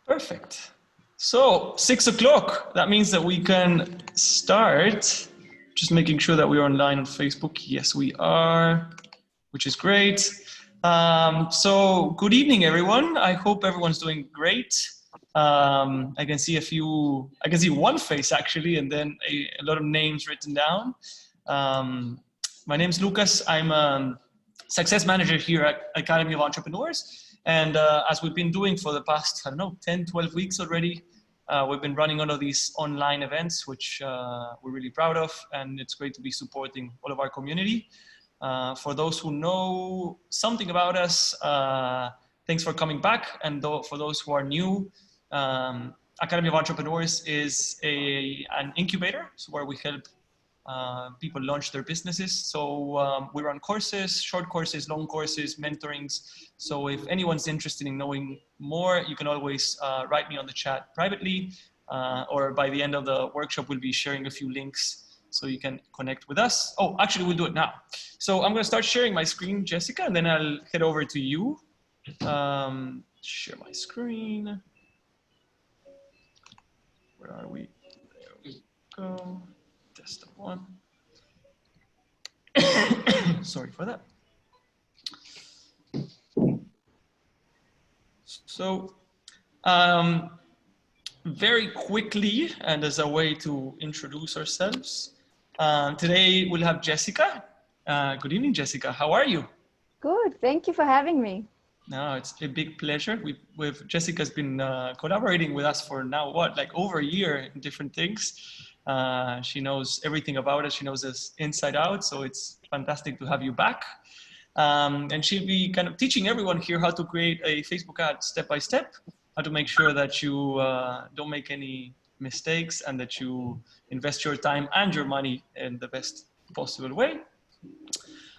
Perfect. So 6 o'clock, that means that we can start. Just making sure that we're online on Facebook. Yes, we are, which is great. So good evening, everyone. I hope everyone's doing great. I can see one face actually, and then a lot of names written down. My name's Lucas. I'm a success manager here at Academy of Entrepreneurs. And as we've been doing for the past, 10, 12 weeks already, we've been running all of these online events, which we're really proud of. And it's great to be supporting all of our community. For those who know something about us, thanks for coming back. And for those who are new, Academy of Entrepreneurs is an incubator, so where we help people launch their businesses. So we run courses, short courses, long courses, mentorings. So if anyone's interested in knowing more, you can always write me on the chat privately, or by the end of the workshop, we'll be sharing a few links so you can connect with us. Oh, actually, we'll do it now. So I'm going to start sharing my screen, Jessica, and then I'll head over to you. Share my screen. Where are we? There we go. Test one. Sorry for that. So very quickly, and as a way to introduce ourselves, today we'll have Yesica. Good evening, Yesica. How are you? Good. Thank you for having me. No, it's a big pleasure. Yesica's been collaborating with us for now, like over a year in different things. She knows everything about us. She knows us inside out. So it's fantastic to have you back. And she'll be kind of teaching everyone here how to create a Facebook ad step by step, how to make sure that you don't make any mistakes and that you invest your time and your money in the best possible way.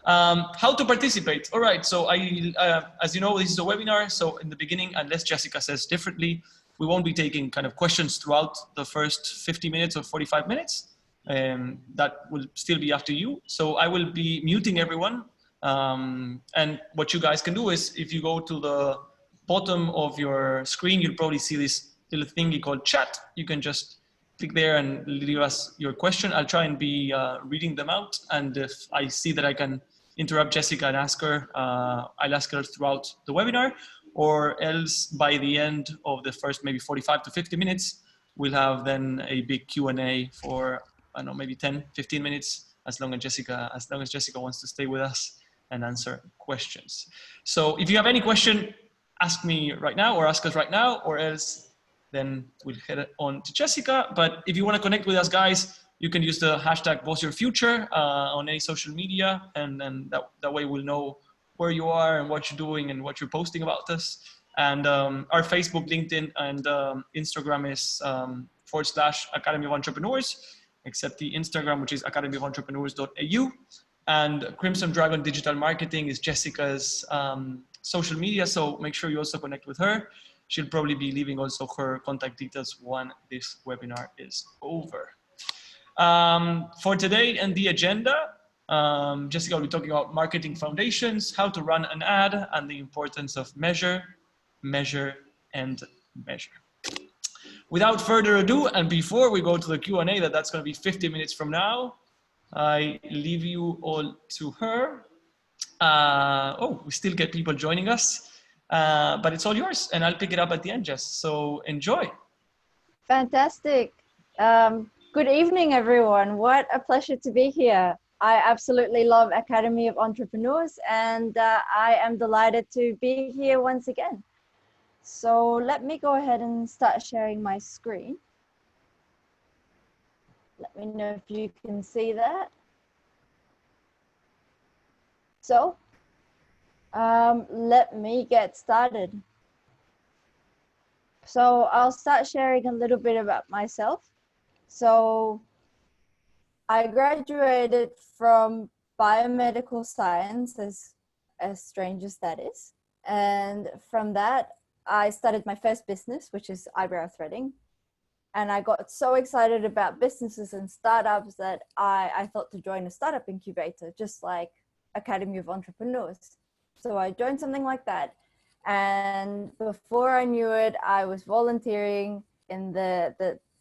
How to participate. All right, so as you know, this is a webinar. So in the beginning, unless Yesica says differently, we won't be taking kind of questions throughout the first 50 minutes or 45 minutes. That will still be up to you. So I will be muting everyone. And what you guys can do is if you go to the bottom of your screen, you'll probably see this little thingy called chat. You can just click there and leave us your question. I'll try and be reading them out. And if I see that I can interrupt Yesica and ask her, I'll ask her throughout the webinar, or else by the end of the first maybe 45 to 50 minutes, we'll have then a big Q&A for, I don't know, maybe 10, 15 minutes, as long as Yesica wants to stay with us and answer questions. So if you have any question, ask me right now or ask us right now, or else then we'll head on to Yesica. But if you want to connect with us, guys, you can use the hashtag #What'sYourFuture on any social media, and then that way we'll know where you are and what you're doing and what you're posting about us. And our Facebook, LinkedIn, and Instagram is /Academy of Entrepreneurs, except the Instagram, which is academyofoventrepreneurs.au. And Crimson Dragon Digital Marketing is Yesica's social media, so make sure you also connect with her. She'll probably be leaving also her contact details when this webinar is over. For today and the agenda, Yesica will be talking about marketing foundations, how to run an ad, and the importance of measure, and measure. Without further ado, and before we go to the Q&A, that's going to be 50 minutes from now, I leave you all to her. Oh, we still get people joining us, but it's all yours, and I'll pick it up at the end, Jess. So enjoy. Fantastic. Good evening, everyone. What a pleasure to be here. I absolutely love Academy of Entrepreneurs, and I am delighted to be here once again. So let me go ahead and start sharing my screen. Let me know if you can see that. So let me get started. So I'll start sharing a little bit about myself. So I graduated from biomedical science, as strange as that is. And from that, I started my first business, which is eyebrow threading. And I got so excited about businesses and startups that I thought to join a startup incubator, just like Academy of Entrepreneurs. So I joined something like that. And before I knew it, I was volunteering in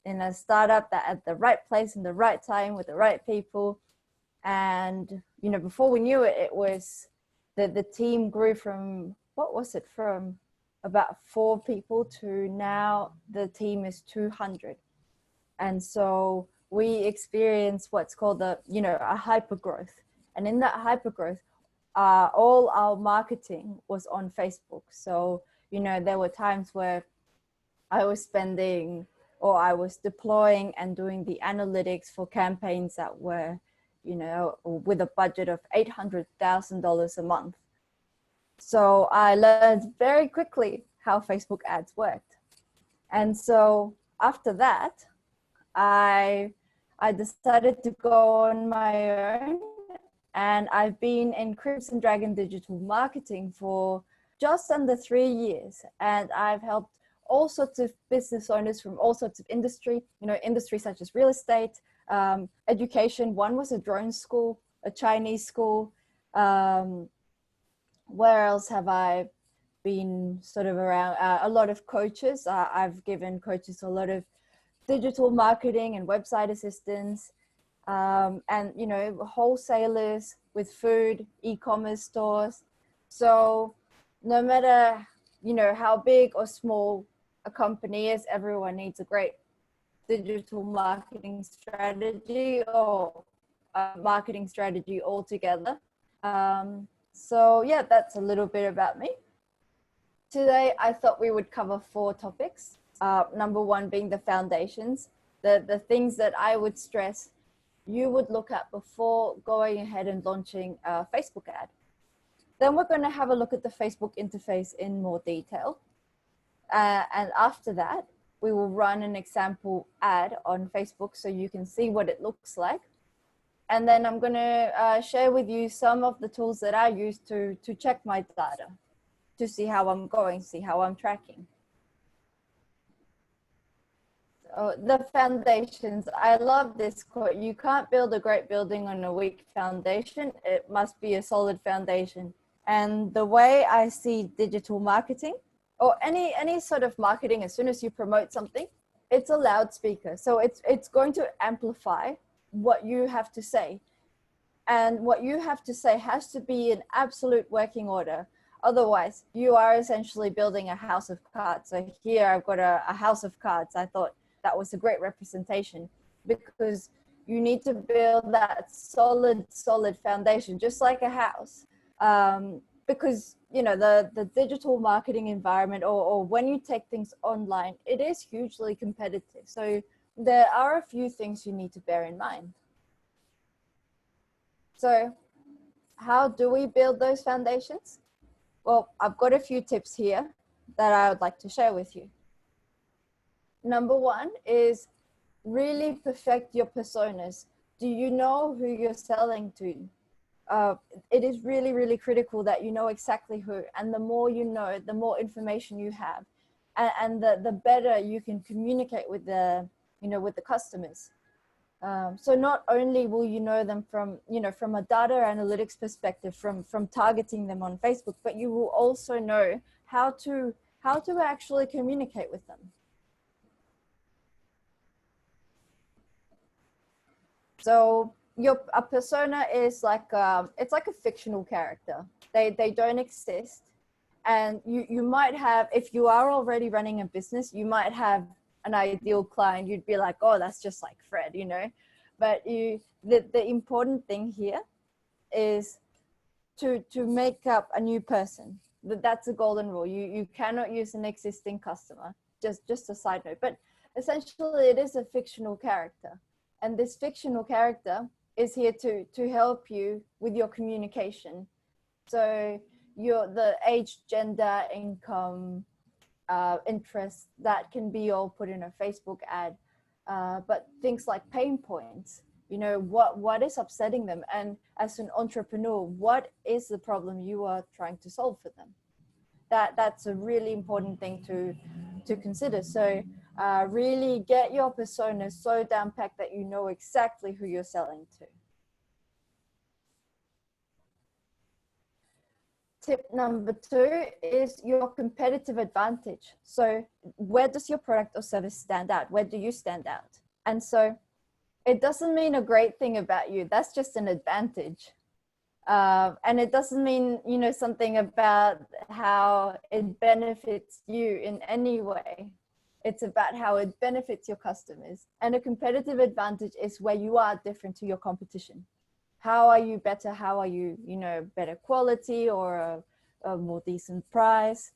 in a startup that at the right place in the right time with the right people. And, you know, before we knew it, it was the team grew from, what was it, from about 4 people to now the team is 200. And so we experienced what's called a, you know, a hyper growth. And in that hyper growth, all our marketing was on Facebook. So, you know, there were times where I was spending or I was deploying and doing the analytics for campaigns that were, you know, with a budget of $800,000 a month. So I learned very quickly how Facebook ads worked. And so after that, I decided to go on my own, and I've been in Crimson Dragon digital marketing for just under 3 years, and I've helped all sorts of business owners from all sorts of industry, you know, industries such as real estate, education. One was a drone school, a Chinese school. Where else have I been sort of around? A lot of coaches. I've given coaches a lot of digital marketing and website assistance, and, you know, wholesalers with food, e-commerce stores. So no matter, you know, how big or small a company is, everyone needs a great digital marketing strategy or a marketing strategy altogether. So yeah, that's a little bit about me. Today, I thought we would cover 4 topics. Number 1 being the foundations, the things that I would stress you would look at before going ahead and launching a Facebook ad. Then we're going to have a look at the Facebook interface in more detail. And after that, we will run an example ad on Facebook so you can see what it looks like. And then I'm going to share with you some of the tools that I use to check my data, to see how I'm going, see how I'm tracking. So the foundations, I love this quote. You can't build a great building on a weak foundation. It must be a solid foundation. And the way I see digital marketing or any sort of marketing, as soon as you promote something, it's a loudspeaker. So it's going to amplify what you have to say. And what you have to say has to be in absolute working order. Otherwise, you are essentially building a house of cards. So here I've got a house of cards. I thought that was a great representation because you need to build that solid foundation, just like a house. Because, you know, the digital marketing environment or when you take things online, it is hugely competitive. So there are a few things you need to bear in mind. So how do we build those foundations? Well, I've got a few tips here that I would like to share with you. Number 1 is really perfect your personas. Do you know who you're selling to? It is really critical that you know exactly who, and the more you know, the more information you have, and the better you can communicate with the, you know, with the customers. So not only will you know them from, you know, from a data analytics perspective, from targeting them on Facebook, but you will also know how to actually communicate with them. So a persona is like it's like a fictional character. They don't exist, and you might have, if you are already running a business, you might have an ideal client. You'd be like, oh, that's just like Fred, you know. But the important thing here is to make up a new person. That's a golden rule. You cannot use an existing customer. Just a side note, but essentially it is a fictional character, and this fictional character is here to help you with your communication. So the age, gender, income, interests, that can be all put in a Facebook ad. But things like pain points, you know, what is upsetting them, and as an entrepreneur, what is the problem you are trying to solve for them? That's a really important thing to consider. So really get your persona so down packed that you know exactly who you're selling to. Tip number 2 is your competitive advantage. So where does your product or service stand out? Where do you stand out? And so it doesn't mean a great thing about you. That's just an advantage. And it doesn't mean, you know, something about how it benefits you in any way. It's about how it benefits your customers. And a competitive advantage is where you are different to your competition. How are you better? How are you, you know, better quality or a more decent price?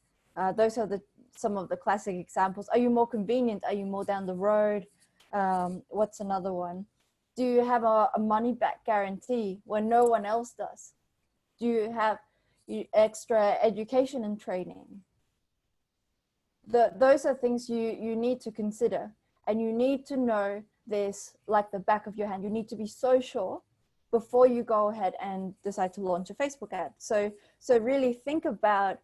Those are some of the classic examples. Are you more convenient? Are you more down the road? What's another one? Do you have a money back guarantee when no one else does? Do you have extra education and training? Those are things you need to consider, and you need to know this like the back of your hand. You need to be so sure before you go ahead and decide to launch a Facebook ad. So really think about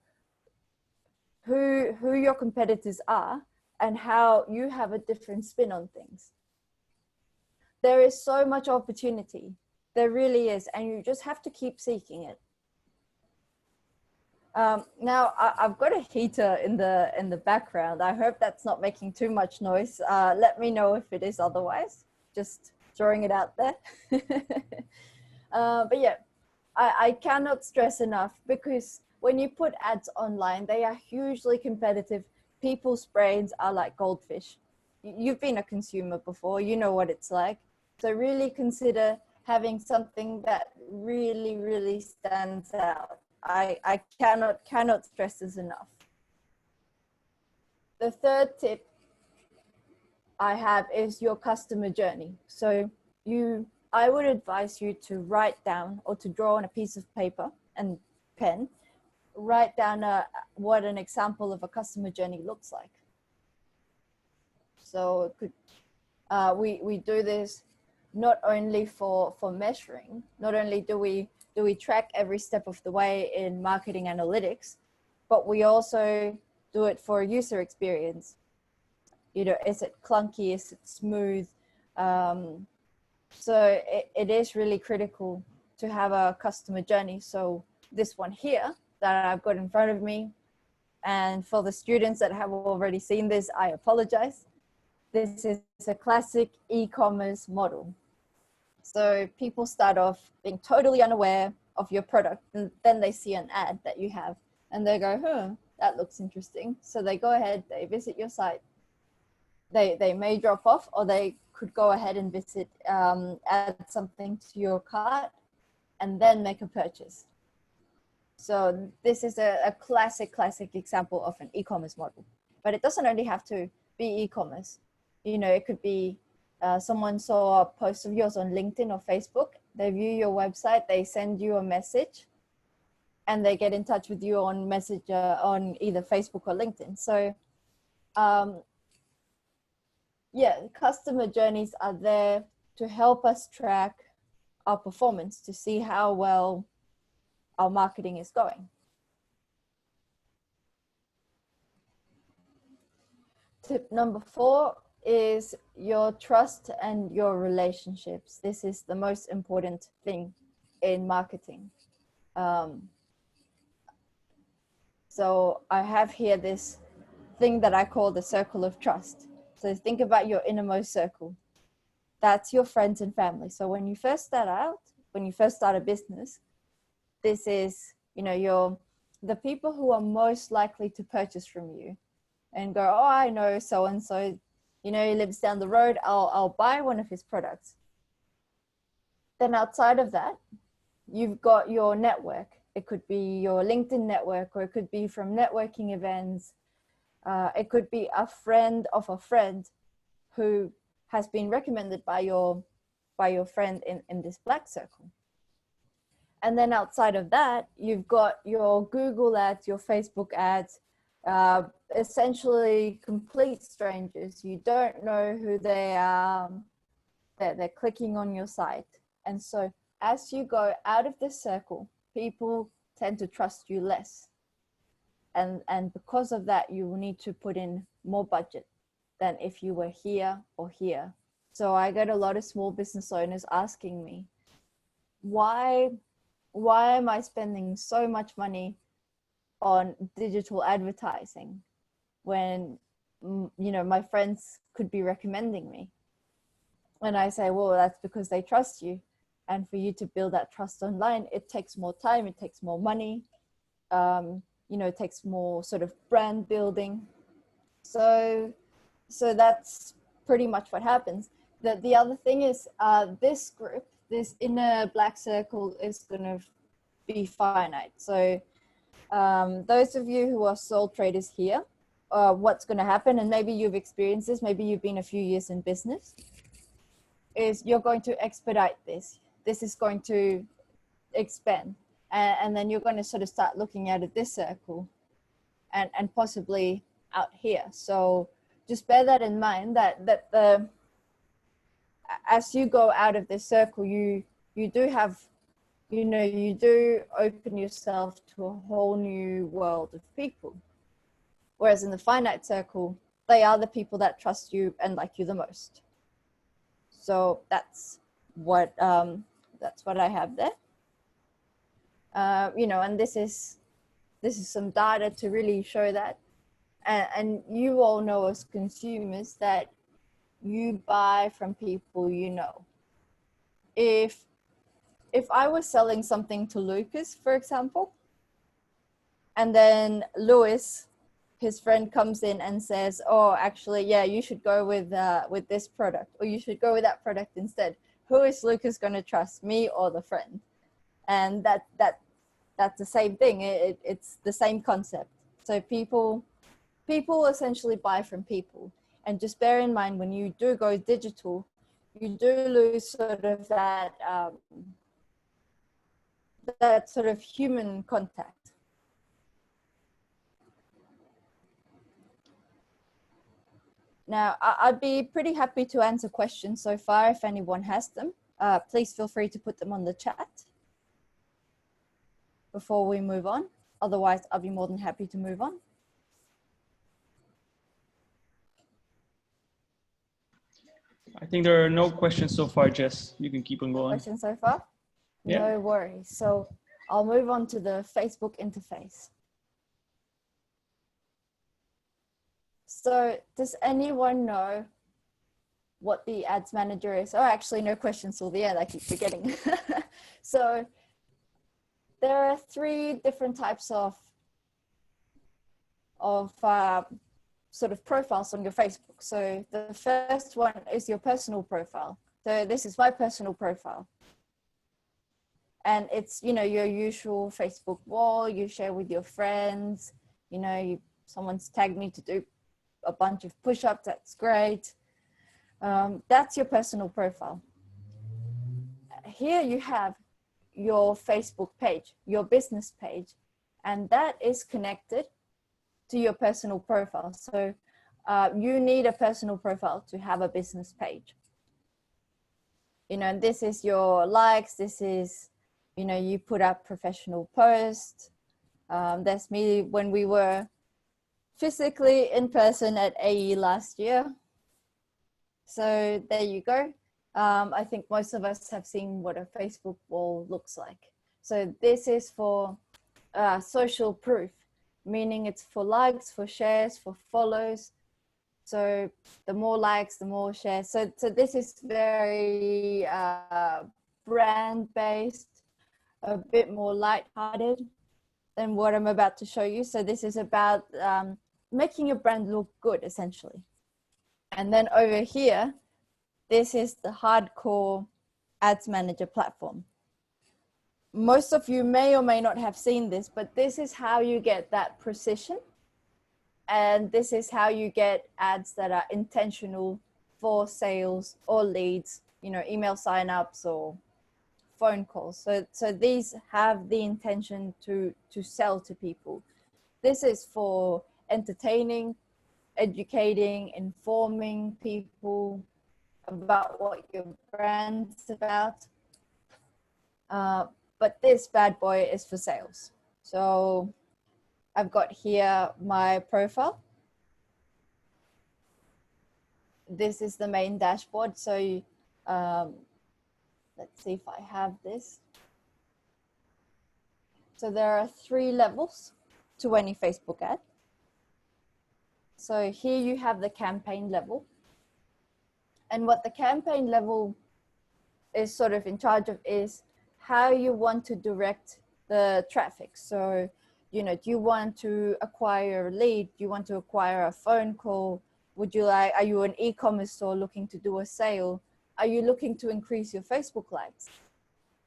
who your competitors are and how you have a different spin on things. There is so much opportunity. There really is. And you just have to keep seeking it. Now I've got a heater in the background. I hope that's not making too much noise. Let me know if it is otherwise. Just throwing it out there. But yeah, I cannot stress enough, because when you put ads online, they are hugely competitive. People's brains are like goldfish. You've been a consumer before, you know what it's like. So really consider having something that really, really stands out. I cannot stress this enough. The third tip I have is your customer journey. So I would advise you to write down, or to draw on a piece of paper and pen, write down what an example of a customer journey looks like. So it could, we do this not only for measuring, not only do we track every step of the way in marketing analytics, but we also do it for user experience. You know, is it clunky? Is it smooth? So it is really critical to have a customer journey. So this one here that I've got in front of me, and for the students that have already seen this, I apologize. This is a classic e-commerce model. So people start off being totally unaware of your product, and then they see an ad that you have and they go, that looks interesting. So they go ahead, they visit your site. They may drop off, or they could go ahead and visit, add something to your cart, and then make a purchase. So this is a classic example of an e-commerce model. But it doesn't only have to be e-commerce. You know, it could be someone saw a post of yours on LinkedIn or Facebook. They view your website, they send you a message, and they get in touch with you on Messenger on either Facebook or LinkedIn. So yeah, customer journeys are there to help us track our performance, to see how well our marketing is going. Tip number 4 is your trust and your relationships. This is the most important thing in marketing. So I have here this thing that I call the circle of trust. So think about your innermost circle. That's your friends and family. So when you first start out, when you first start a business, this is, you know, the people who are most likely to purchase from you and go, oh, I know so-and-so, you know, he lives down the road, I'll buy one of his products. Then outside of that, you've got your network. It could be your LinkedIn network, or it could be from networking events. It could be a friend of a friend who has been recommended by your friend in this black circle. And then outside of that, you've got your Google ads, your Facebook ads, essentially complete strangers. You don't know who they are. They're clicking on your site. And so as you go out of this circle, people tend to trust you less. And because of that, you will need to put in more budget than if you were here or here. So I get a lot of small business owners asking me, why am I spending so much money on digital advertising when, you know, my friends could be recommending me. And I say, well, that's because they trust you. And for you to build that trust online, it takes more time, it takes more money, you know, it takes more sort of brand building. So that's pretty much what happens. The other thing is this group, this inner black circle is going to be finite. So those of you who are sole traders here, what's going to happen, and maybe you've experienced this, maybe you've been a few years in business, is you're going to expedite this. This is going to expand. And then you're going to sort of start looking at this circle and possibly out here. So just bear that in mind, that the as you go out of this circle, you do have, you know, you do open yourself to a whole new world of people. Whereas in the finite circle, they are the people that trust you and like you the most. So that's what I have there. You know, and this is some data to really show that. And you all know as consumers that you buy from people you know. If I was selling something to Lucas, for example, and then Lewis, his friend, comes in and says, oh, actually, yeah, you should go with this product, or you should go with that product instead. Who is Lucas going to trust, me or the friend? And that's the same thing. It's the same concept. So people essentially buy from people. And just bear in mind, when you do go digital, you do lose sort of that sort of human contact. Now, I'd be pretty happy to answer questions so far if anyone has them. Please feel free to put them on the chat before we move on. Otherwise, I'll be more than happy to move on. I think there are no questions so far, Jess. You can keep on going. Questions so far? Yeah. No worries. So I'll move on to the Facebook interface. So does anyone know what the ads manager is? Oh, actually, no questions till the end. I keep forgetting. So there are 3 different types of sort of profiles on your Facebook. So the first one is your personal profile. So this is my personal profile. And it's, you know, your usual Facebook wall, you share with your friends, you know, someone's tagged me to do a bunch of push-ups, that's great. That's your personal profile. Here you have your Facebook page, your business page, and that is connected to your personal profile. So you need a personal profile to have a business page. You know, and this is your likes, this is, you know, you put up professional posts. That's me when we were physically in person at AE last year. So there you go. I think most of us have seen what a Facebook wall looks like. So this is for social proof, meaning it's for likes, for shares, for follows. So the more likes, the more shares. So this is very brand-based, a bit more light-hearted than what I'm about to show you. So this is about making your brand look good, essentially. And then over here, this is the hardcore ads manager platform. Most of you may or may not have seen this, but this is how you get that precision. And this is how you get ads that are intentional for sales or leads, you know, email signups or phone calls. So these have the intention to sell to people. This is for entertaining, educating, informing people about what your brand's about. But this bad boy is for sales. So I've got here my profile. This is the main dashboard. So let's see if I have this. So there are 3 levels. to any Facebook ad. So here you have the campaign level. And what the campaign level is sort of in charge of is how you want to direct the traffic. So, you know, do you want to acquire a lead? Do you want to acquire a phone call? Are you an e-commerce store looking to do a sale? Are you looking to increase your Facebook likes?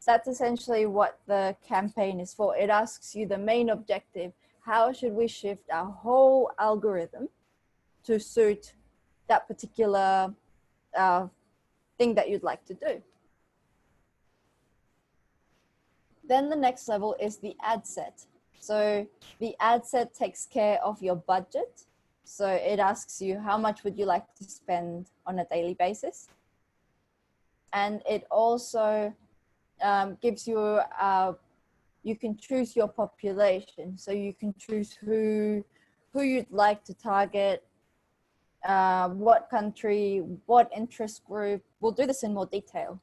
That's essentially what the campaign is for. It asks you the main objective. How should we shift our whole algorithm to suit that particular thing that you'd like to do? Then the next level is the ad set. So the ad set takes care of your budget. So it asks you how much would you like to spend on a daily basis. And it also gives you, you can choose your population. So you can choose who you'd like to target, what country, what interest group. We'll do this in more detail.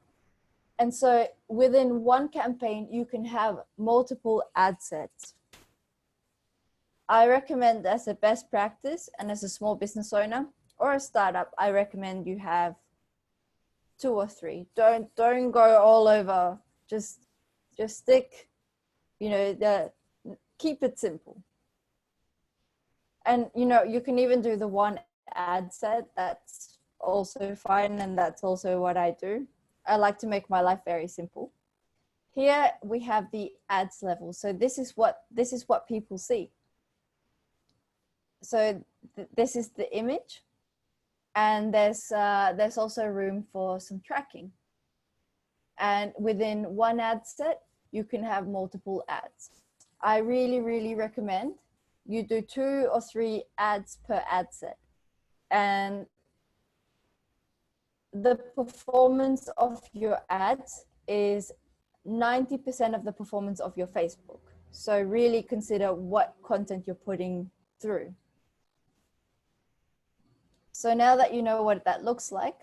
And so within one campaign, you can have multiple ad sets. I recommend as a best practice and as a small business owner or a startup, I recommend you have 2 or 3. Don't go all over. Just stick, you know, keep it simple. And, you know, you can even do the one ad set. That's also fine. And that's also what I do. I like to make my life very simple. Here we have the ads level. So this is what people see. So this is the image, and there's also room for some tracking. And within one ad set, you can have multiple ads. I really recommend you do 2 or 3 ads per ad set. And the performance of your ads is 90% of the performance of your Facebook. So really consider what content you're putting through. So now that you know what that looks like,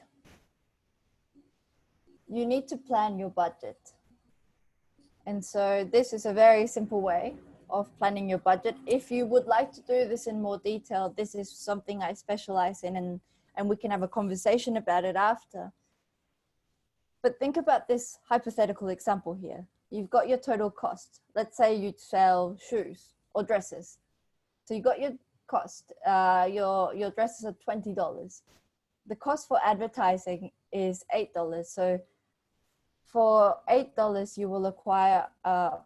you need to plan your budget. And so this is a very simple way of planning your budget. If you would like to do this in more detail, this is something I specialize in, and we can have a conversation about it after. But think about this hypothetical example here. You've got your total cost. Let's say you sell shoes or dresses. So you got your cost, your dresses are $20. The cost for advertising is $8. So for $8, you will acquire a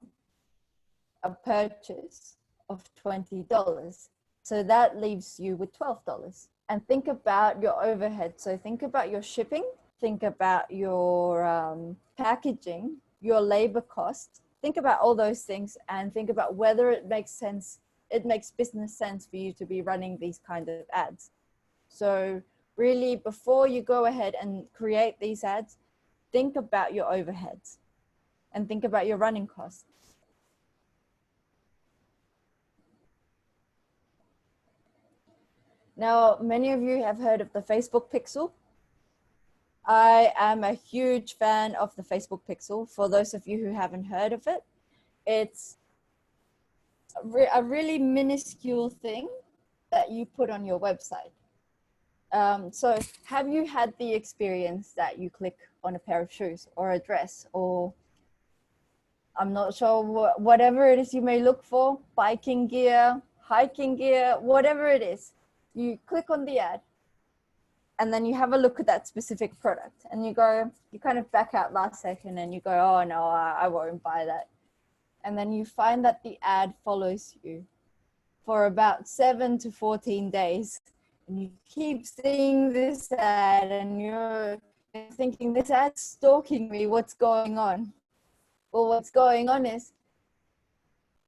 purchase of $20. So that leaves you with $12. And think about your overhead. So think about your shipping, think about your packaging, your labor cost. Think about all those things and think about whether it makes sense. It makes business sense for you to be running these kind of ads. So really, before you go ahead and create these ads, think about your overheads and think about your running costs. Now, many of you have heard of the Facebook pixel. I am a huge fan of the Facebook pixel. For those of you who haven't heard of it, it's a really minuscule thing that you put on your website. So have you had the experience that you click on a pair of shoes or a dress, or I'm not sure, whatever it is you may look for, biking gear, hiking gear, whatever it is, you click on the ad and then you have a look at that specific product and you kind of back out last second and you go, oh no, I won't buy that. And then you find that the ad follows you for about 7 to 14 days. And you keep seeing this ad and you're thinking, this ad's stalking me, what's going on? Well, what's going on is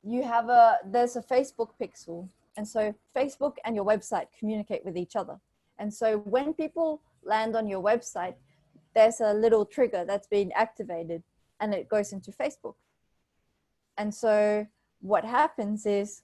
there's a Facebook pixel. And so Facebook and your website communicate with each other. And so when people land on your website, there's a little trigger that's being activated and it goes into Facebook. And so what happens is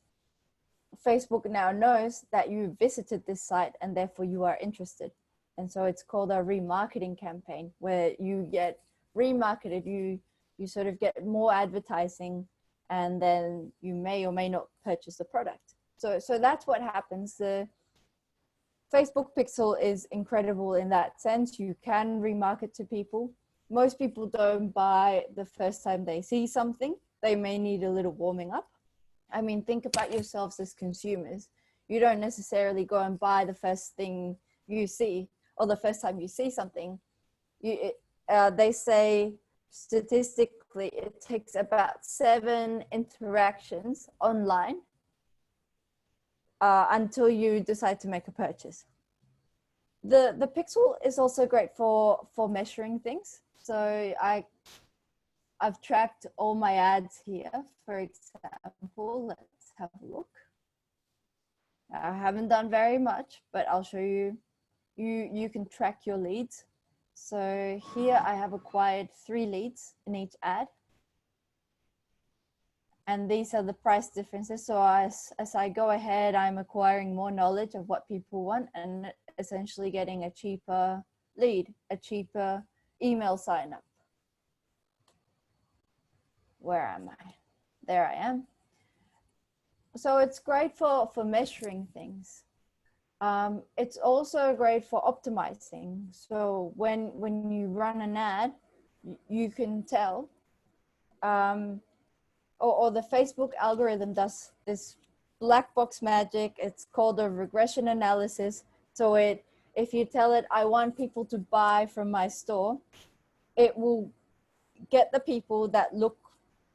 Facebook now knows that you visited this site and therefore you are interested. And so it's called a remarketing campaign, where you get remarketed, you sort of get more advertising and then you may or may not purchase the product. So that's what happens. The Facebook pixel is incredible in that sense. You can remarket to people. Most people don't buy the first time they see something. They may need a little warming up. I mean, think about yourselves as consumers. You don't necessarily go and buy the first thing you see or the first time you see something. They say statistically it takes about 7 interactions online until you decide to make a purchase. The pixel is also great for measuring things. So I've tracked all my ads here. For example, let's have a look. I haven't done very much, but I'll show you. You can track your leads. So here I have acquired 3 leads in each ad. And these are the price differences. So as I go ahead, I'm acquiring more knowledge of what people want and essentially getting a cheaper lead, a cheaper email sign up. Where am I? There I am. So it's great for measuring things. It's also great for optimizing. So when you run an ad, you can tell, or the Facebook algorithm does this black box magic. It's called a regression analysis. So if you tell it, I want people to buy from my store, it will get the people that look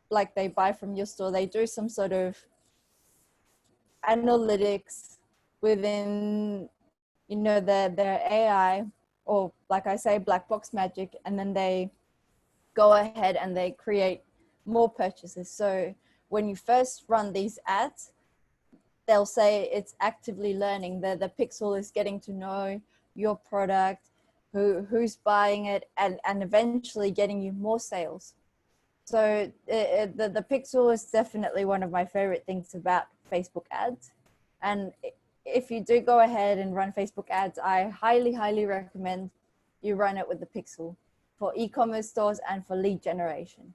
like they buy from your store. They do some sort of analytics within, you know, their AI, or like I say, black box magic, and then they go ahead and they create more purchases. So when you first run these ads, they'll say it's actively learning. The pixel is getting to know your product, who's buying it, and eventually getting you more sales. So the pixel is definitely one of my favorite things about Facebook ads. And if you do go ahead and run Facebook ads, I highly recommend you run it with the pixel for e-commerce stores and for lead generation.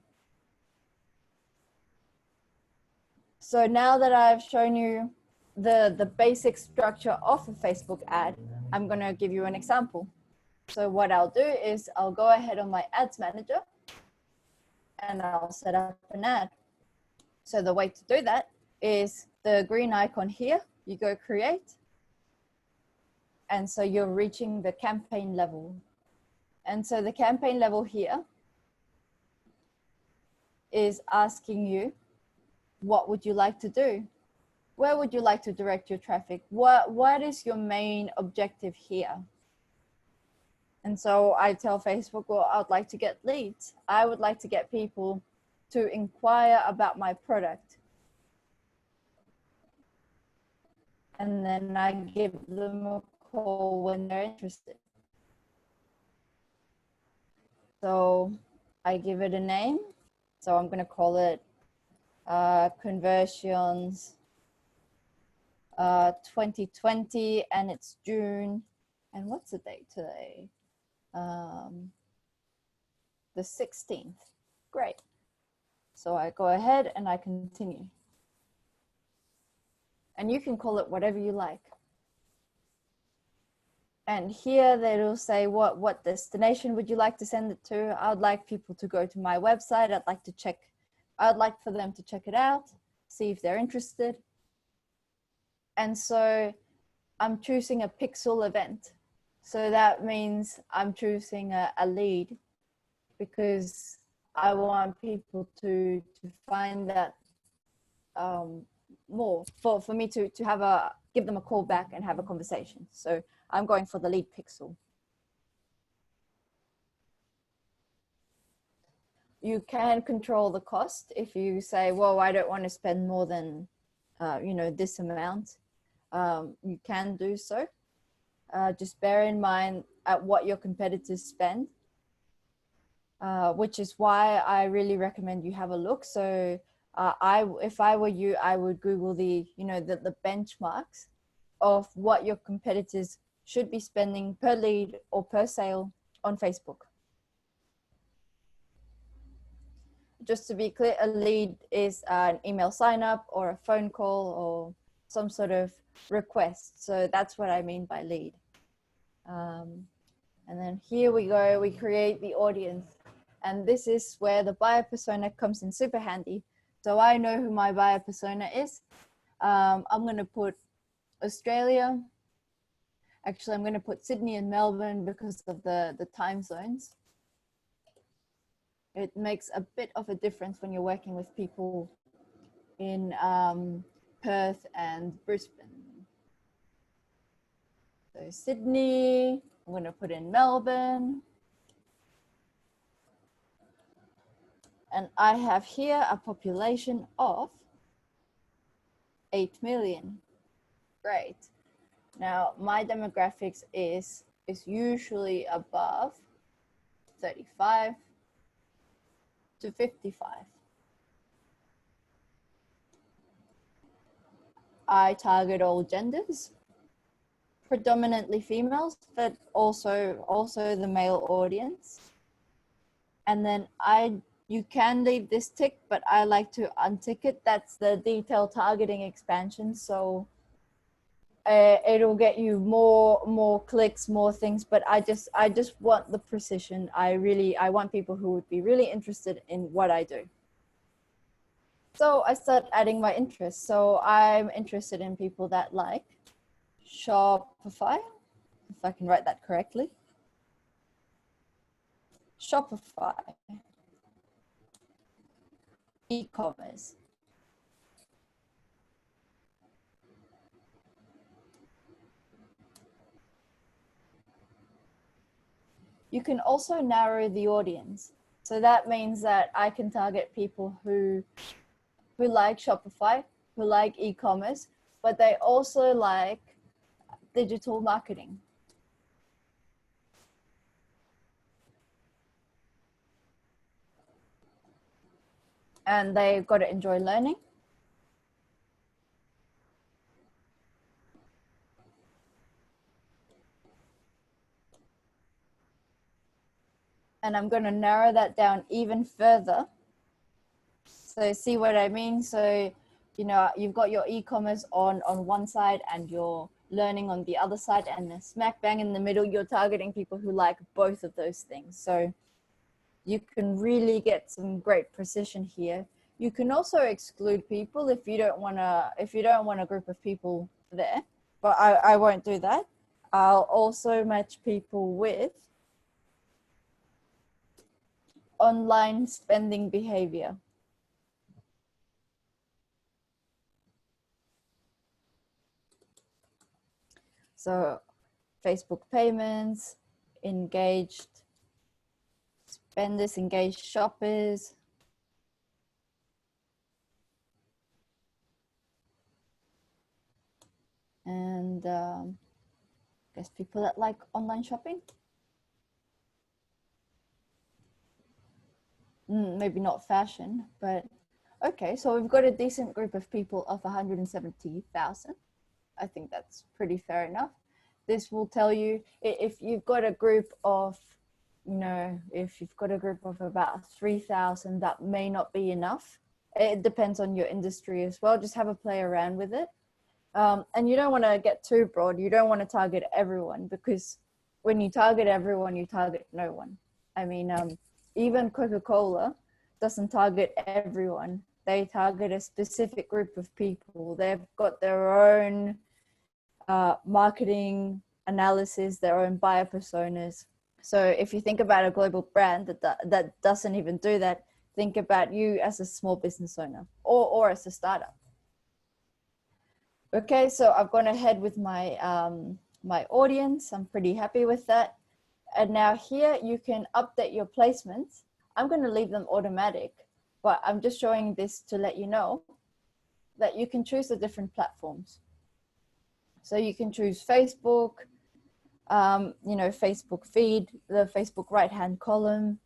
So now that I've shown you the basic structure of a Facebook ad, I'm going to give you an example. So what I'll do is I'll go ahead on my ads manager and I'll set up an ad. So the way to do that is the green icon here, you go create. And so you're reaching the campaign level. And so the campaign level here is asking you, what would you like to do? Where would you like to direct your traffic? What is your main objective here? And so I tell Facebook, well, I'd like to get leads. I would like to get people to inquire about my product. And then I give them a call when they're interested. So I give it a name. So I'm going to call it Conversions 2020, and it's June. And what's the date today? The 16th. Great. So I go ahead and I continue. And you can call it whatever you like. And here they'll say, what destination would you like to send it to? I would like people to go to my website. I'd like for them to check it out, see if they're interested. And so I'm choosing a pixel event. So that means I'm choosing a lead because I want people to find that more for me to give them a call back and have a conversation. So I'm going for the lead pixel. You can control the cost if you say, well, I don't want to spend more than, this amount. You can do so. Just bear in mind at what your competitors spend, which is why I really recommend you have a look. So if I were you, I would Google the benchmarks of what your competitors should be spending per lead or per sale on Facebook. just to be clear, a lead is an email sign up or a phone call or some sort of request. So that's what I mean by lead. And then here we go, we create the audience. And this is where the buyer persona comes in super handy. So I know who my buyer persona is. I'm going to put Australia. Actually, I'm going to put Sydney and Melbourne because of the time zones. It makes a bit of a difference when you're working with people in Perth and Brisbane. So Sydney, I'm going to put in Melbourne. And I have here a population of 8 million. Great. Now my demographics is usually above 35 to 55. I target all genders, predominantly females, but also the male audience. And then you can leave this tick, but I like to untick it. That's the detailed targeting expansion. So it'll get you more clicks, more things, but I just want the precision. I want people who would be really interested in what I do. So I start adding my interests. So I'm interested in people that like Shopify, if I can write that correctly. Shopify, e-commerce. You can also narrow the audience. So that means that I can target people who like Shopify, who like e-commerce, but they also like digital marketing. And they've got to enjoy learning. And I'm going to narrow that down even further. So see what I mean? So, you know, you've got your e-commerce on one side and your learning on the other side, and the smack bang in the middle, you're targeting people who like both of those things. So you can really get some great precision here. You can also exclude people if you don't want a group of people there, but I won't do that. I'll also match people with online spending behavior. So Facebook payments, engaged spenders, engaged shoppers. And I guess people that like online shopping. Maybe not fashion, but okay. So we've got a decent group of people of 170,000. I think that's pretty fair enough. This will tell you if you've got a group of, if you've got a group of about 3,000, that may not be enough. It depends on your industry as well. Just have a play around with it. And you don't want to get too broad. You don't want to target everyone, because when you target everyone, you target no one. I mean, even Coca-Cola doesn't target everyone. They target a specific group of people. They've got their own marketing analysis, their own buyer personas. So if you think about a global brand that doesn't even do that, think about you as a small business owner or as a startup. Okay, so I've gone ahead with my my audience. I'm pretty happy with that. And now here you can update your placements. I'm going to leave them automatic, but I'm just showing this to let you know that you can choose the different platforms. So you can choose Facebook, Facebook feed, the Facebook right-hand column.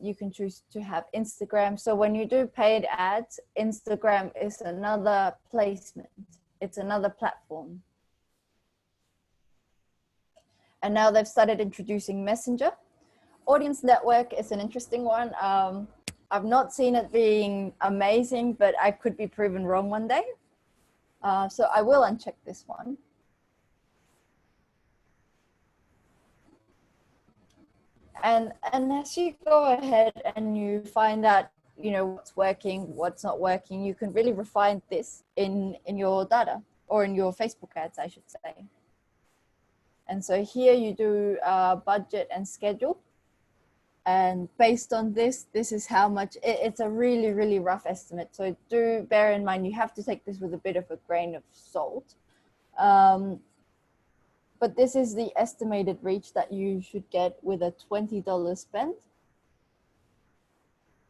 You can choose to have Instagram. So when you do paid ads, Instagram is another placement. It's another platform. And now they've started introducing Messenger. Audience network is an interesting one. I've not seen it being amazing, but I could be proven wrong one day. So I will uncheck this one. And as you go ahead and you find out, you know, what's working, what's not working, you can really refine this in your data, or in your Facebook ads, I should say. And so here you do budget and schedule. And based on this is how much, it's a really, really rough estimate. So do bear in mind, you have to take this with a bit of a grain of salt. But this is the estimated reach that you should get with a $20 spend.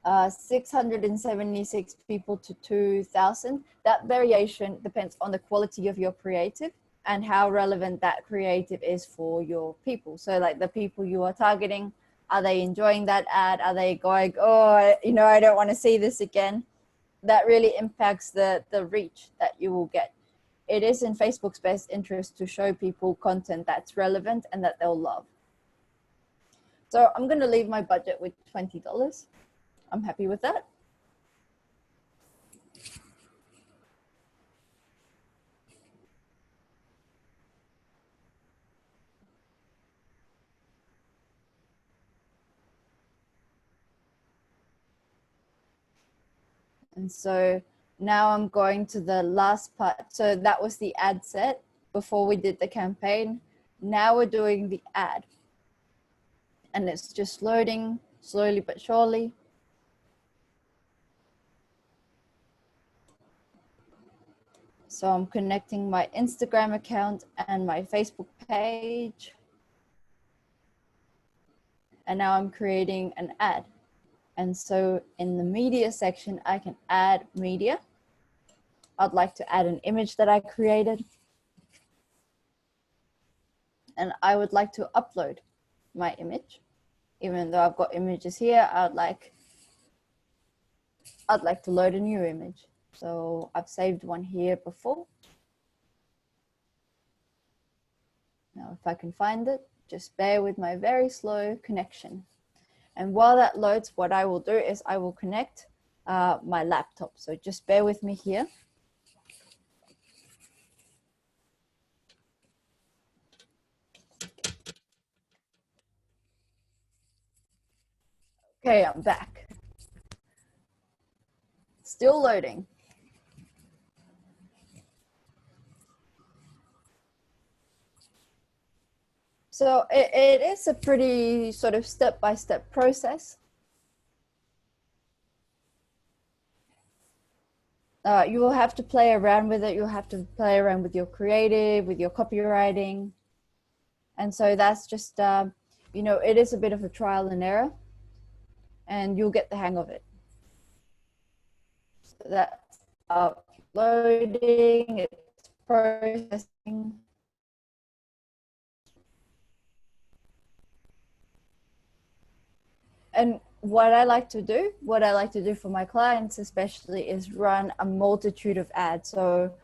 676 people to 2,000. That variation depends on the quality of your creative and how relevant that creative is for your people. So like the people you are targeting, are they enjoying that ad? Are they going, oh, you know, I don't want to see this again? That really impacts the reach that you will get. It is in Facebook's best interest to show people content that's relevant and that they'll love. So I'm going to leave my budget with $20. I'm happy with that. And so now I'm going to the last part. So that was the ad set before we did the campaign. Now we're doing the ad. And it's just loading slowly but surely. So I'm connecting my Instagram account and my Facebook page. And now I'm creating an ad. And so in the media section, I can add media. I'd like to add an image that I created. And I would like to upload my image. Even though I've got images here, I'd like to load a new image. So I've saved one here before. Now, if I can find it, just bear with my very slow connection. And while that loads, what I will do is I will connect my laptop. So just bear with me here. Okay, I'm back. Still loading. So it is a pretty sort of step-by-step process. You will have to play around with it. You'll have to play around with your creative, with your copywriting. And so that's just, you know, it is a bit of a trial and error, and you'll get the hang of it. So that's uploading, it's processing. And what I like to do for my clients especially, is run a multitude of ads. So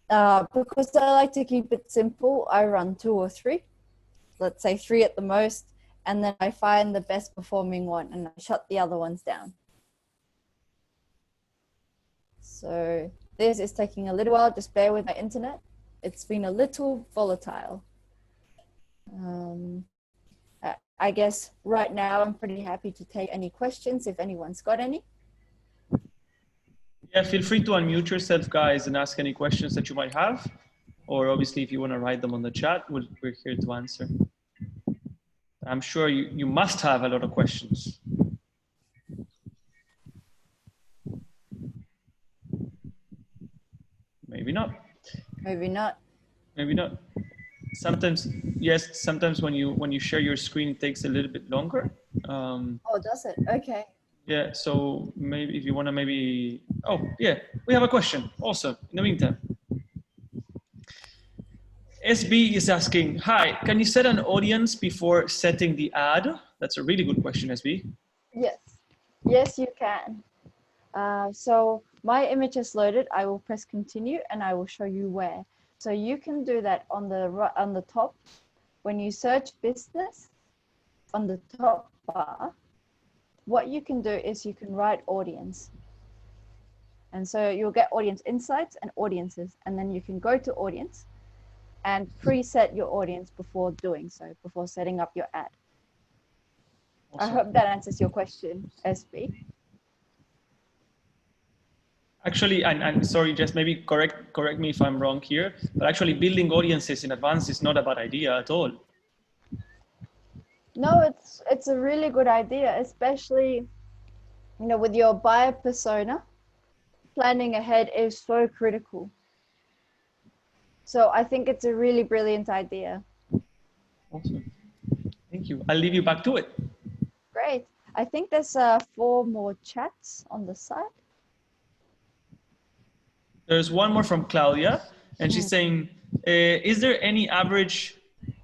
because I like to keep it simple, I run 2 or 3, let's say 3 at the most, and then I find the best performing one and I shut the other ones down. So this is taking a little while, just bear with my internet. It's been a little volatile. I guess right now I'm pretty happy to take any questions if anyone's got any. Yeah, feel free to unmute yourself, guys, and ask any questions that you might have. Or obviously, if you want to write them on the chat, we're here to answer. I'm sure you must have a lot of questions. Maybe not. Maybe not. Maybe not. Sometimes, yes, sometimes when you share your screen, it takes a little bit longer. Oh, does it? Okay. Yeah, so maybe if you want to maybe, oh yeah, we have a question also in the meantime. SB is asking, hi, can you set an audience before setting the ad? That's a really good question, SB. Yes, you can. So my image is loaded. I will press continue and I will show you where. So you can do that on the top. When you search business, on the top bar, what you can do is you can write audience. And so you'll get audience insights and audiences, and then you can go to audience and preset your audience before doing so, before setting up your ad. Awesome. I hope that answers your question, SB. Actually, and sorry, just maybe correct me if I'm wrong here, but actually building audiences in advance is not a bad idea at all. No, it's a really good idea, especially, you know, with your buyer persona. Planning ahead is so critical. So I think it's a really brilliant idea. Awesome. Thank you. I'll leave you back to it. Great. I think there's 4 more chats on the side. There's one more from Claudia, and she's saying, is there any average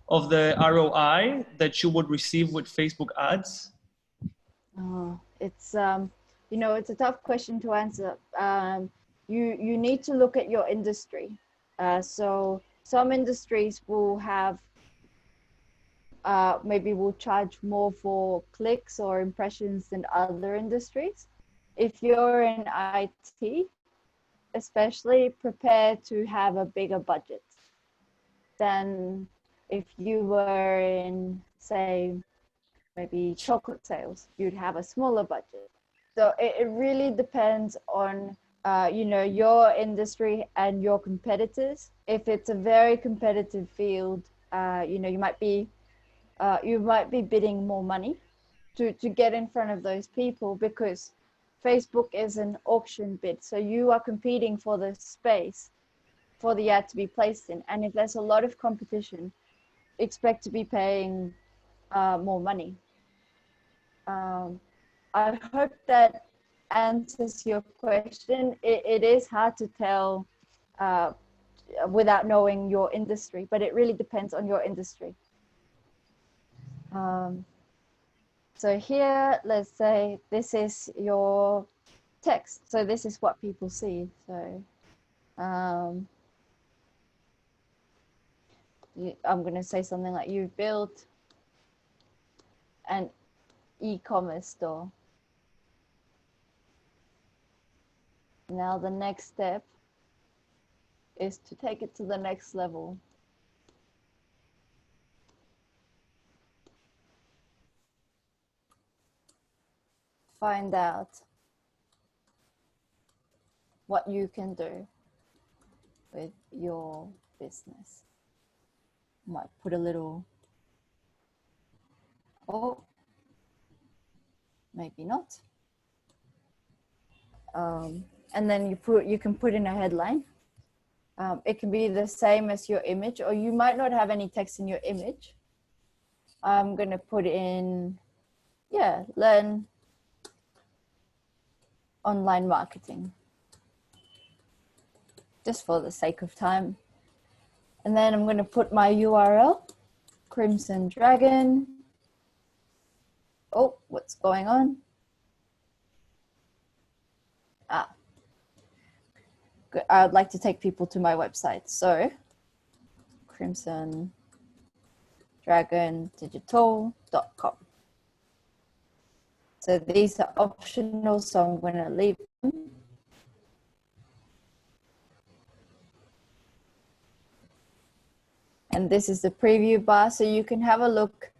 of the ROI that you would receive with Facebook ads? Oh, it's you know, it's a tough question to answer. You need to look at your industry. So some industries will have maybe will charge more for clicks or impressions than other industries. If you're in IT, especially, prepare to have a bigger budget than if you were in, say, maybe chocolate sales, you'd have a smaller budget. So it really depends on you know, your industry and your competitors. If it's a very competitive field, you know, you might be bidding more money to get in front of those people, because Facebook is an auction bid. So you are competing for the space for the ad to be placed in. And if there's a lot of competition, expect to be paying more money. I hope that answers your question. It is hard to tell without knowing your industry, but it really depends on your industry. So here, let's say this is your text. So this is what people see. So I'm going to say something like, you've built an e-commerce store. Now the next step is to take it to the next level. Find out what you can do with your business. Might put a little, oh, maybe not. And then you can put in a headline. It can be the same as your image, or you might not have any text in your image. I'm going to put in, learn online marketing, just for the sake of time. And then I'm going to put my URL, Crimson Dragon. Oh, what's going on? I would like to take people to my website. So crimsondragondigital.com. So these are optional, so I'm going to leave them. And this is the preview bar, so you can have a look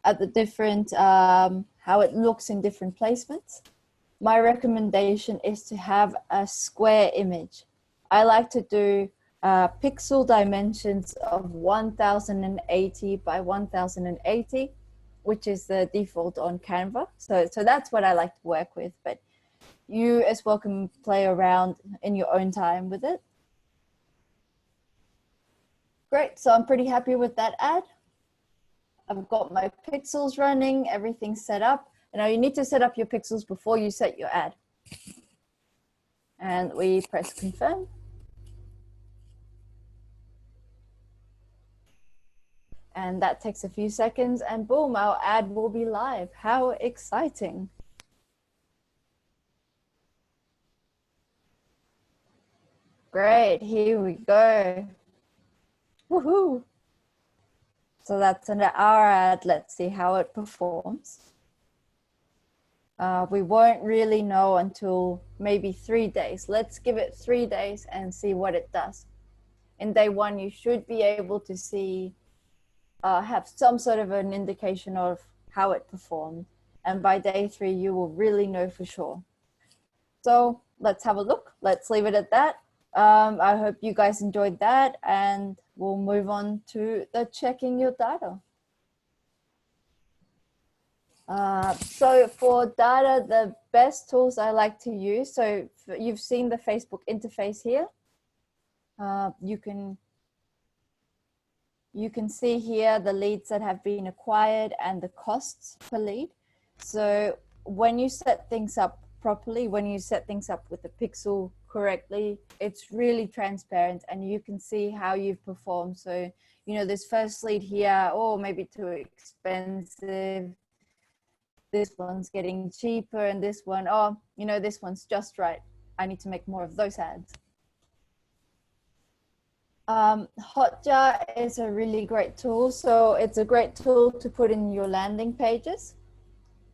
at the different, how it looks in different placements. My recommendation is to have a square image. I like to do pixel dimensions of 1080 by 1080, which is the default on Canva. So that's what I like to work with, but you as well can play around in your own time with it. Great, so I'm pretty happy with that ad. I've got my pixels running, everything's set up. Now you need to set up your pixels before you set your ad. And we press confirm. And that takes a few seconds and boom, our ad will be live. How exciting. Great, here we go. Woohoo. So that's under our ad. Let's see how it performs. We won't really know until maybe 3 days. Let's give it 3 days and see what it does. In day one, you should be able to see, have some sort of an indication of how it performed. And by day 3, you will really know for sure. So let's have a look. Let's leave it at that. I hope you guys enjoyed that, and we'll move on to the checking your data. So for data, the best tools I like to use, so you've seen the Facebook interface here. You can see here the leads that have been acquired and the costs per lead. So when you set things up properly, when you set things up with the pixel correctly, it's really transparent and you can see how you've performed. So, you know, this first lead here, oh, maybe too expensive. This one's getting cheaper, and this one, oh, you know, this one's just right. I need to make more of those ads. Hotjar is a really great tool. So it's a great tool to put in your landing pages.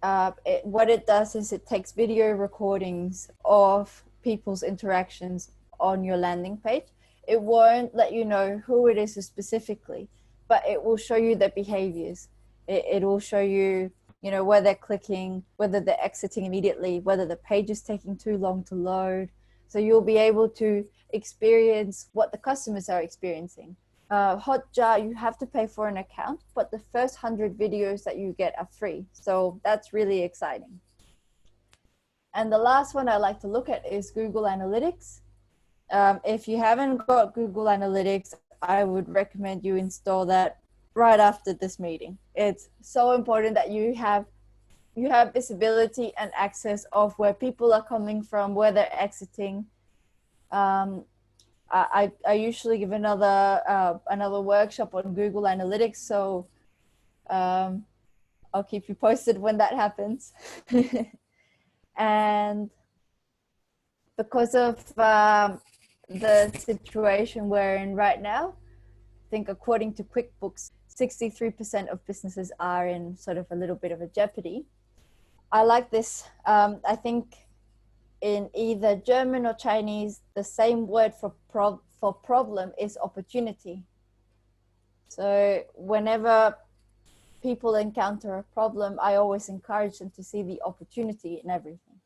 What it does is it takes video recordings of people's interactions on your landing page. It won't let you know who it is specifically, but it will show you their behaviors. It will show you, you know, where they're clicking, whether they're exiting immediately, whether the page is taking too long to load. So you'll be able to experience what the customers are experiencing. Hotjar, you have to pay for an account, but the first 100 videos that you get are free. So that's really exciting. And the last one I like to look at is Google Analytics. If you haven't got Google Analytics, I would recommend you install that right after this meeting. It's so important that you have visibility and access of where people are coming from, where they're exiting. I usually give another workshop on Google Analytics, so I'll keep you posted when that happens. And because of the situation we're in right now, I think according to QuickBooks, 63% of businesses are in sort of a little bit of a jeopardy. I like this. I think in either German or Chinese, the same word for problem is opportunity. So whenever people encounter a problem, I always encourage them to see the opportunity in everything.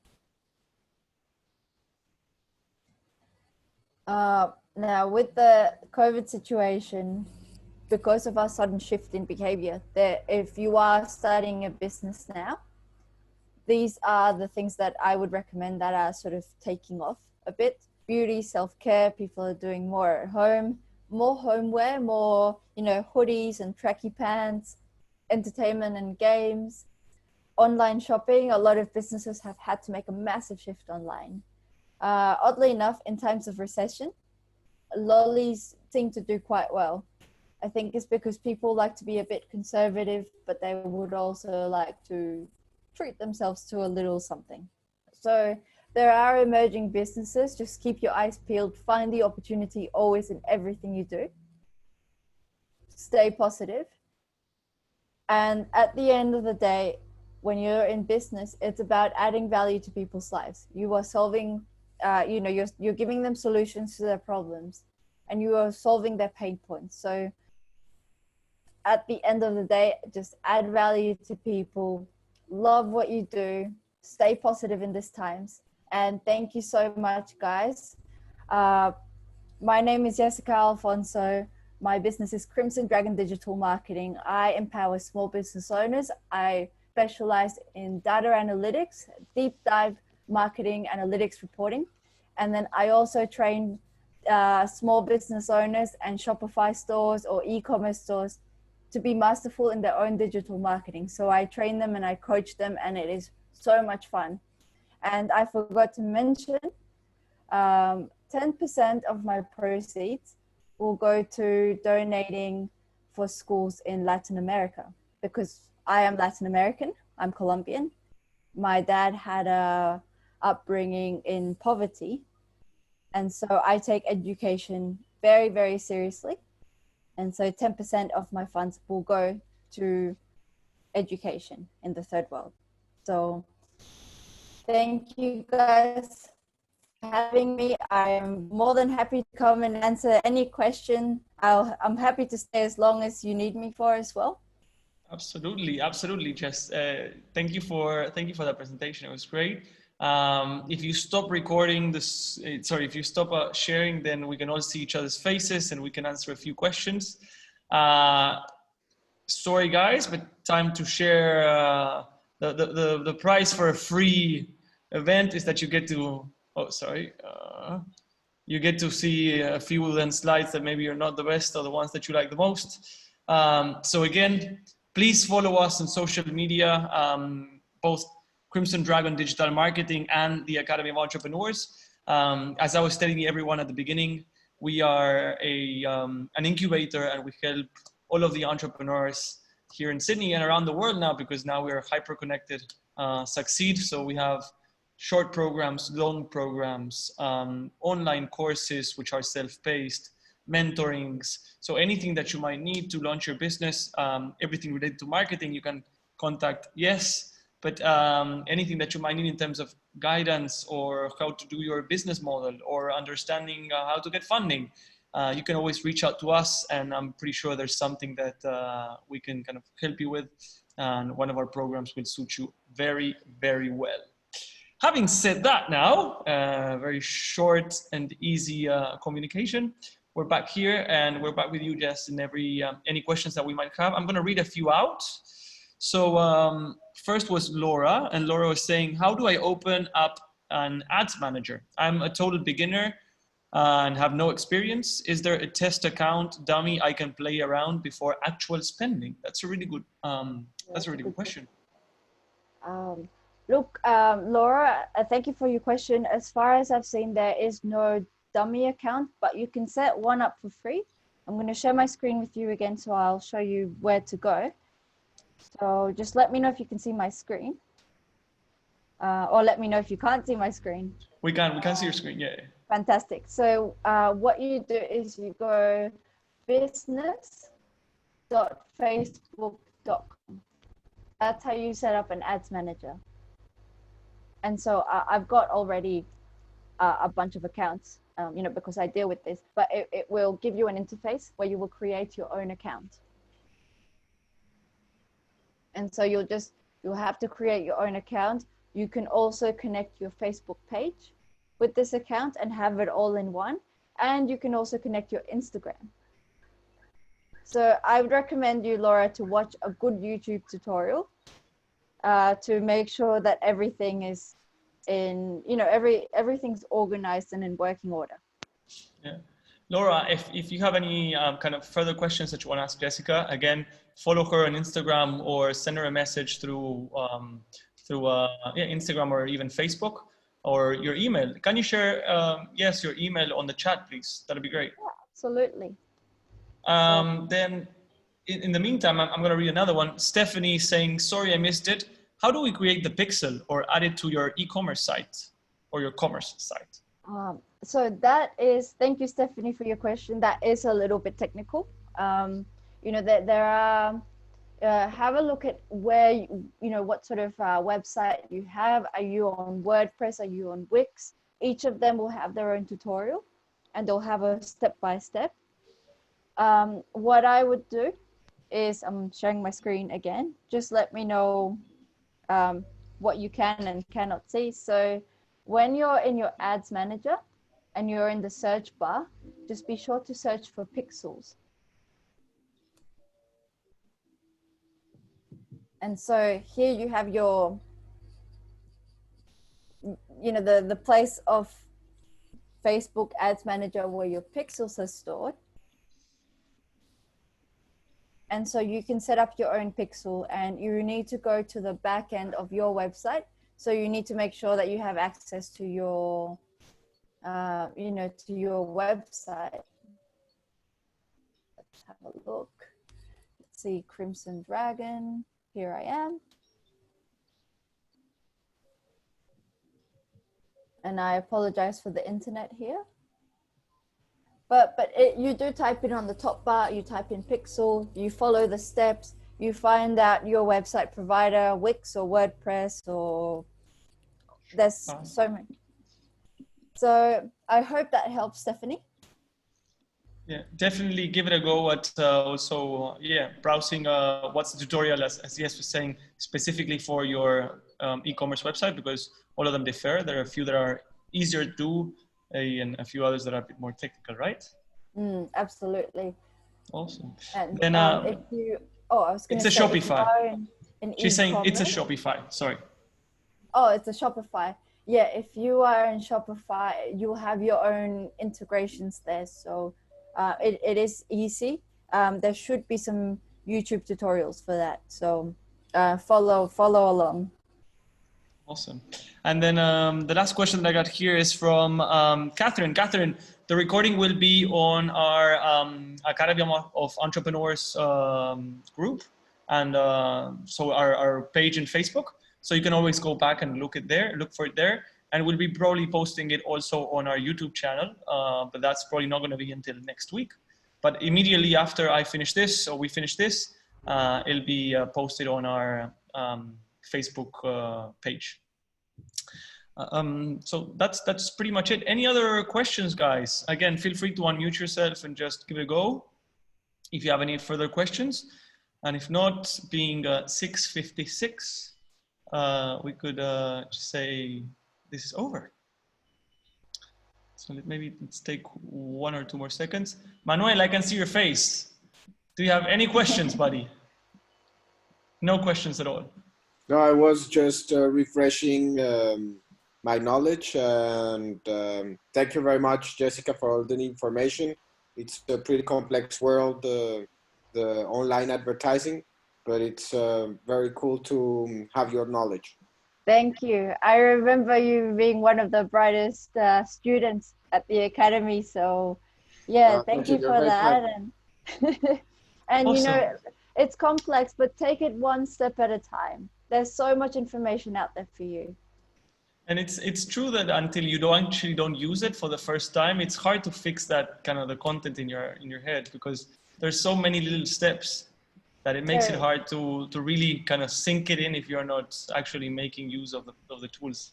Now with the COVID situation, because of our sudden shift in behavior, that if you are starting a business now, these are the things that I would recommend that are sort of taking off a bit. Beauty, self-care, people are doing more at home, more homeware, more, you know, hoodies and tracky pants, entertainment and games, online shopping. A lot of businesses have had to make a massive shift online. Oddly enough, in times of recession, lollies seem to do quite well. I think it's because people like to be a bit conservative, but they would also like to treat themselves to a little something. So there are emerging businesses. Just keep your eyes peeled. Find the opportunity always in everything you do. Stay positive. And at the end of the day, when you're in business, it's about adding value to people's lives. You are solving, you're giving them solutions to their problems, and you are solving their pain points. So at the end of the day, just add value to people. Love what you do. Stay positive in these times. And thank you so much, guys. My name is Yesica Alfonso. My business is Crimson Dragon Digital Marketing. I empower small business owners. I specialize in data analytics, deep dive marketing analytics reporting. And then I also train small business owners and Shopify stores or e-commerce stores to be masterful in their own digital marketing. So I train them and I coach them, and it is so much fun. And I forgot to mention, 10% of my proceeds will go to donating for schools in Latin America, because I am Latin American, I'm Colombian. My dad had a upbringing in poverty. And so I take education very, very seriously. And so 10% of my funds will go to education in the third world. So Thank you guys for having me. I'm more than happy to come and answer any question. I'm happy to stay as long as you need me for as well. Absolutely, absolutely, Jess. Thank you for that presentation. It was great. If you stop recording this, if you stop sharing, then we can all see each other's faces and we can answer a few questions. Sorry, guys, but time to share. The price for a free event is that you get to. Oh, sorry. You get to see a few then slides that maybe are not the best or the ones that you like the most. So again, please follow us on social media, both Crimson Dragon Digital Marketing and the Academy of Entrepreneurs. As I was telling everyone at the beginning, we are an incubator and we help all of the entrepreneurs here in Sydney and around the world now, because now we are hyper connected, succeed. So we have short programs, long programs, online courses, which are self-paced, mentorings. So anything that you might need to launch your business, everything related to marketing, you can contact Yes. But anything that you might need in terms of guidance or how to do your business model or understanding how to get funding, you can always reach out to us. And I'm pretty sure there's something that we can kind of help you with. And one of our programs will suit you very, very well. Having said that now, very short and easy communication. We're back here and we're back with you, Jess, in any questions that we might have. I'm going to read a few out. So first was Laura, and Laura was saying, how do I open up an ads manager? I'm a total beginner and have no experience. Is there a test account dummy I can play around before actual spending? That's a really good, question. Look, Laura, thank you for your question. As far as I've seen, there is no dummy account, but you can set one up for free. I'm going to share my screen with you again, so I'll show you where to go. So just let me know if you can see my screen, or let me know if you can't see my screen. We can see your screen, yeah. Fantastic. So what you do is you go business.facebook.com. That's how you set up an ads manager. And so I've got already a bunch of accounts, because I deal with this, but it will give you an interface where you will create your own account. And so you'll have to create your own account. You can also connect your Facebook page with this account and have it all in one. And you can also connect your Instagram. So I would recommend you, Laura, to watch a good YouTube tutorial to make sure that everything is everything's organized and in working order. Yeah. Laura, if you have any kind of further questions that you want to ask Yesica, again, follow her on Instagram or send her a message through Instagram or even Facebook, or your email. Can you share, your email on the chat, please? That'd be great. Yeah, absolutely. Then in the meantime, I'm going to read another one. Stephanie saying, sorry, I missed it. How do we create the pixel or add it to your e-commerce site or your commerce site? So thank you, Stephanie, for your question. That is a little bit technical. There are, have a look at where, what sort of website you have. Are you on WordPress? Are you on Wix? Each of them will have their own tutorial and they'll have a step-by-step. What I would do is, I'm sharing my screen again. Just let me know what you can and cannot see. So when you're in your ads manager and you're in the search bar, just be sure to search for pixels. And so here you have your, the place of Facebook Ads Manager where your pixels are stored. And so you can set up your own pixel, and you need to go to the back end of your website. So you need to make sure that you have access to your, to your website. Let's have a look. Let's see, Crimson Dragon. Here I am. And I apologize for the internet here. But you do type in on the top bar, you type in pixel, you follow the steps, you find out your website provider, Wix or WordPress or there's so many. So I hope that helps, Stephanie. Yeah, definitely give it a go at also, browsing what's the tutorial, as Yes was saying, specifically for your e-commerce website, because all of them differ. There are a few that are easier to do and a few others that are a bit more technical, right? Absolutely. Awesome. And Then if you, I was going it's to a say, if you Shopify. are in She's saying it's a e-commerce. Shopify, sorry. Oh, it's a Shopify. Yeah, if you are in Shopify, you have your own integrations there. So it is easy. There should be some YouTube tutorials for that. So follow along. Awesome. And then the last question that I got here is from Catherine. Catherine, the recording will be on our Academy of Entrepreneurs group, and so our page in Facebook. So you can always go back and look for it there. And we'll be probably posting it also on our YouTube channel, but that's probably not going to be until next week. But immediately after I finish this, or we finish this, it'll be posted on our Facebook page. So that's pretty much it. Any other questions, guys? Again, feel free to unmute yourself and just give it a go if you have any further questions. And if not, being 6:56, we could just say this is over. So let's take 1 or 2 more seconds. Manuel, I can see your face. Do you have any questions, buddy? No questions at all. No, I was just refreshing my knowledge, and thank you very much, Jessica, for all the information. It's a pretty complex world, the online advertising, but it's very cool to have your knowledge. Thank you. I remember you being one of the brightest students at the academy. So yeah, thank you for that. And, and awesome. You know, it's complex, but take it one step at a time. There's so much information out there for you. And it's true that until you don't use it for the first time, it's hard to fix that kind of the content in your head, because there's so many little steps that it makes it hard to really kind of sink it in if you're not actually making use of the tools.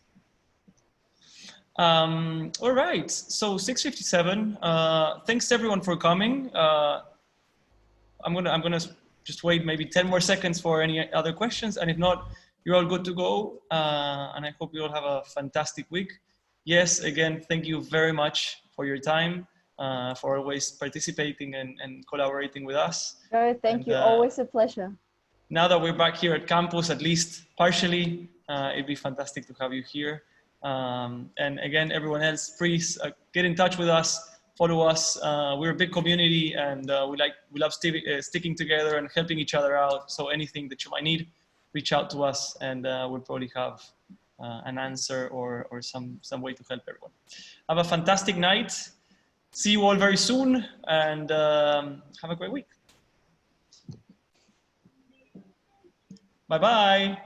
All right, so 6:57. Thanks everyone for coming. I'm gonna just wait maybe 10 more seconds for any other questions, and if not, you're all good to go. And I hope you all have a fantastic week. Yes, again, thank you very much for your time, for always participating and collaborating with us. No, thank you. Always a pleasure. Now that we're back here at campus, at least partially, it'd be fantastic to have you here. And again, everyone else, please get in touch with us. Follow us. We're a big community, and we love sticking together and helping each other out. So anything that you might need, reach out to us, and we'll probably have an answer or some way to help everyone. Have a fantastic night. See you all very soon, and have a great week. Bye-bye.